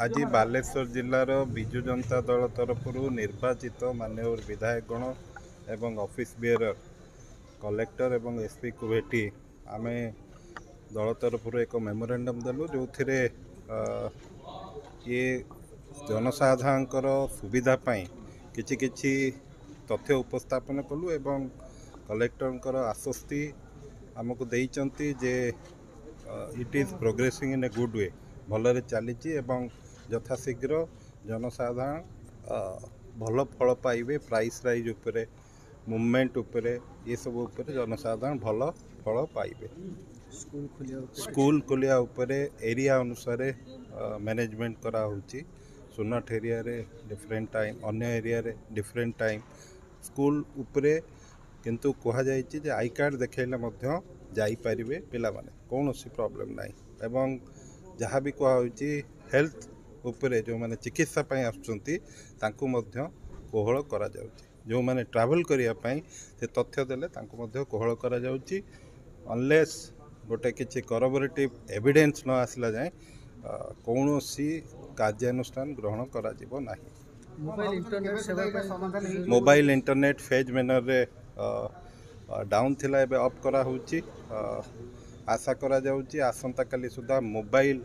आज बालेश्वर जिलार विजु जनता दल तरफ निर्वाचित माननीय विधायकगण एवं ऑफिस बेयर कलेक्टर एवं एसपी को भेटी आम दल तरफ एक मेमोरेंडम देलु जो थे ये जनसाधारण सुविधा किछि किछि तथ्य उपस्थापन कलु एवं कलेक्टर आश्वस्ति आमको देइचंती जे it is progressing in a good way भलरे चली यथाशीघ्र जनसाधारण भल फल पाइबे प्राइस राइज उपरे मूवमेंट उपरे ये सब उपरे जनसाधारण भल फल पाइबे। स्कूल खोलिया उपरे एरिया अनुसार मैनेजमेंट करा होची। सुनट एरिया रे डिफरेंट टाइम अन्य एरिया रे डिफरेंट टाइम स्कूल उपरे किंतु कहा जायछि जे आई कार्ड देखेले मध्य जाई परिबे पिला माने कोनोसी प्रॉब्लम नाही एवं जहाँ भी कहा होची हेल्थ उपरे जो माने चिकित्सा पई आछंती तांको मध्य कोहळ करा जाउची। जो माने ट्रैवल करिया पई से तथ्य देले तांको मध्य कोहळ करा जाउची। अनलेस गोटे किछि करबोरेटिव एविडेंस न आसला जाय कौनसी कार्यानुष्ठान ग्रहण करा जिवो नाही। मोबाइल इंटरनेट फेज मैनर रे डाउन थिला एबे अप करा होची। आशा करा जाउची आसंता काली सुधा मोबाइल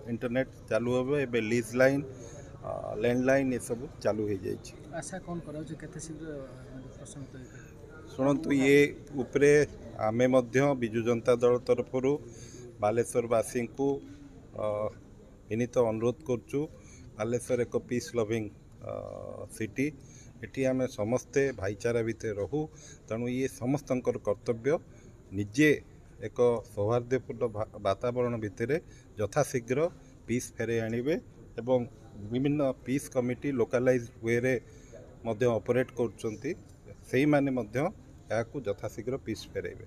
इंटरनेट चालू होबे। एबे लीज लाइन लैंडलाइन ये सब चालू हो जाइए। आशा कौन कराउछ केते शीघ्र प्रशमित शुणु ये उपरे आमे मध्य विजु जनता दल तरफ बालेश्वरवासी को विनीत अनुरोध करचु। बालेश्वर एक पीस लविंग सिटी एटी आमे समस्ते भाईचारा भितर रहू तेणु ये समस्त कर्तव्य निजे एक सौहार्दपूर्ण वातावरण भितर यथाशीघ्र पीस फेरे आनिबे एवं विभिन्न पीस कमिटी लोकालाइज वे रे मध्य ऑपरेट करछंती सेही माने मध्य याकू यथाशीघ्र पीस फेरेबे।